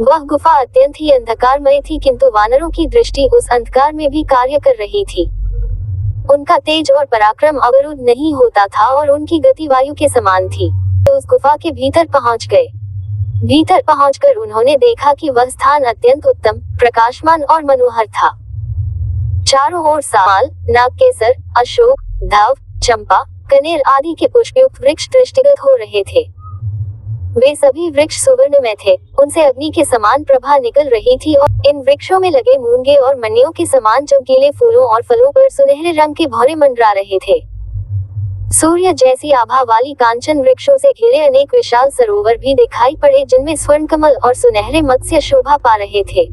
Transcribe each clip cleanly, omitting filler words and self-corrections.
वह गुफा अत्यंत ही अंधकारमय थी, किंतु वानरों की दृष्टि उस अंधकार में भी कार्य कर रही थी। उनका तेज और पराक्रम अवरुद्ध नहीं होता था और उनकी गति वायु के समान थी। वे उस गुफा के भीतर पहुंच गए। भीतर पहुंचकर उन्होंने देखा कि वह स्थान अत्यंत उत्तम, प्रकाशमान और मनोहर था। चारों ओर साल, नागकेसर, अशोक, धव, चंपा, कनेर आदि के पुष्पयुक्त वृक्ष दृष्टिगत हो रहे थे। वे सभी वृक्ष सुवर्णमय थे, उनसे अग्नि के समान प्रभा निकल रही थी और इन वृक्षों में लगे मूंगे और मणियों के समान चमकीले फूलों और फलों पर सुनहरे रंग के भौरे मंडरा रहे थे। सूर्य जैसी आभा वाली कांचन वृक्षों से घिरे अनेक विशाल सरोवर भी दिखाई पड़े, जिनमें स्वर्ण कमल और सुनहरे मत्स्य शोभा पा रहे थे।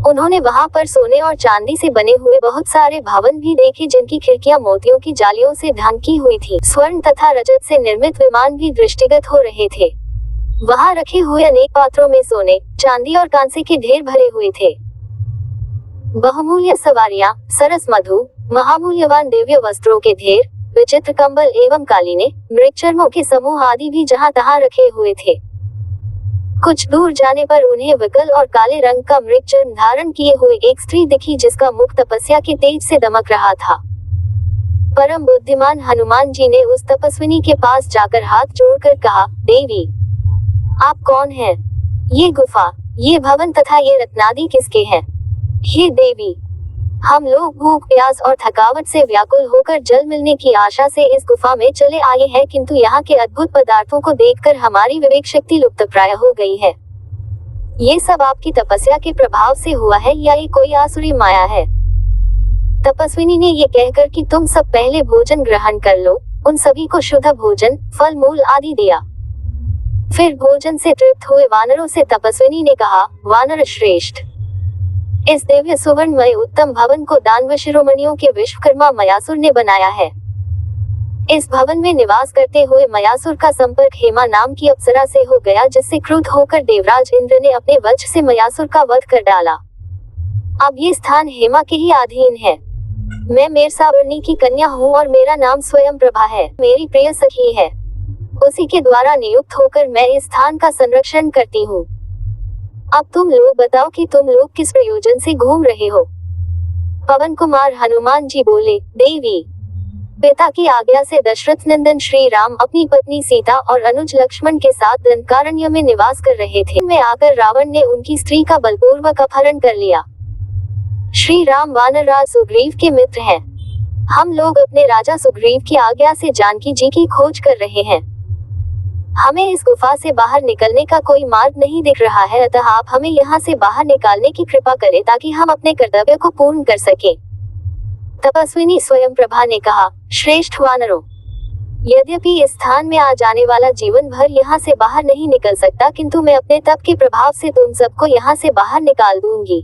उन्होंने वहां पर सोने और चांदी से बने हुए बहुत सारे भवन भी देखे, जिनकी खिड़कियां मोतियों की जालियों से ढकी हुई थी। स्वर्ण तथा रजत से निर्मित विमान भी दृष्टिगत हो रहे थे। वहां रखे हुए अनेक पात्रों में सोने, चांदी और कांसे के ढेर भरे हुए थे। बहुमूल्य सवारियां, सरस मधु, महामूल्यवान दिव्य वस्त्रों के ढेर, विचित्र कंबल एवं कालीने, मृगचर्मों के समूह आदि भी जहां तहां रखे हुए थे। कुछ दूर जाने पर उन्हें विकल और काले रंग का मृगचर्म धारण किए हुए एक स्त्री दिखी, जिसका मुख तपस्या के तेज से दमक रहा था। परम बुद्धिमान हनुमान जी ने उस तपस्विनी के पास जाकर हाथ जोड़कर कहा, देवी, आप कौन हैं? ये गुफा, ये भवन तथा ये रत्नादि किसके हैं? हे देवी, हम लोग भूख प्यास और थकावट से व्याकुल होकर जल मिलने की आशा से इस गुफा में चले आए हैं, किंतु यहाँ के अद्भुत पदार्थों को देखकर हमारी विवेक शक्ति लुप्तप्राय हो गई है। ये सब आपकी तपस्या के प्रभाव से हुआ है या ये कोई आसुरी माया है? तपस्विनी ने ये कहकर कि तुम सब पहले भोजन ग्रहण कर लो, उन सभी को शुद्ध भोजन, फल मूल आदि दिया। फिर भोजन से तृप्त हुए वानरों से तपस्विनी ने कहा, वानर श्रेष्ठ, इस दिव्य सुवर्णमय उत्तम भवन को दानव शिरोमणियों के विश्वकर्मा मयासुर ने बनाया है। इस भवन में निवास करते हुए मयासुर का संपर्क हेमा नाम की अप्सरा से हो गया, जिससे क्रुद्ध होकर देवराज इंद्र ने अपने वज्र से मयासुर का वध कर डाला। अब ये स्थान हेमा के ही अधीन है। मैं मेरसावर्णी की कन्या हूँ और मेरा नाम स्वयं प्रभा है, मेरी प्रिय सखी है। उसी के द्वारा नियुक्त होकर मैं इस स्थान का संरक्षण करती हूँ। अब तुम लोग बताओ कि तुम लोग किस प्रयोजन से घूम रहे हो? पवन कुमार हनुमान जी बोले, देवी, पिता की आज्ञा से दशरथ नंदन श्री राम अपनी पत्नी सीता और अनुज लक्ष्मण के साथ दंडकारण्य में निवास कर रहे थे। में आकर रावण ने उनकी स्त्री का बलपूर्वक अपहरण कर लिया। श्री राम वानर राज सुग्रीव के मित्र हैं। हम लोग अपने राजा सुग्रीव की आज्ञा से जानकी जी की खोज कर रहे हैं। हमें इस गुफा से बाहर निकलने का कोई मार्ग नहीं दिख रहा है, अतः आप हमें यहाँ से बाहर निकालने की कृपा करें ताकि हम अपने कर्तव्य को पूर्ण कर सकें। तपस्विनी स्वयं प्रभा ने कहा, श्रेष्ठ वानरों, यद्यपि इस स्थान में आ जाने वाला जीवन भर यहाँ से बाहर नहीं निकल सकता, किंतु मैं अपने तप के प्रभाव से तुम सबको यहाँ से बाहर निकाल दूंगी।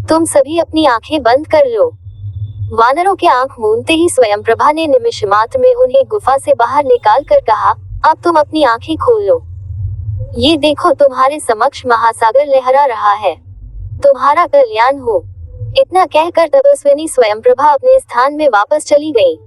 तुम सभी अपनी आंखें बंद कर लो। वानरों के आंख मूंदते ही स्वयं प्रभा ने निमिष मात्र में उन्हें गुफा से बाहर निकाल कर कहा, अब तुम अपनी आंखें खोल लो। ये देखो, तुम्हारे समक्ष महासागर लहरा रहा है। तुम्हारा कल्याण हो। इतना कहकर तपस्विनी स्वयं प्रभा अपने स्थान में वापस चली गई।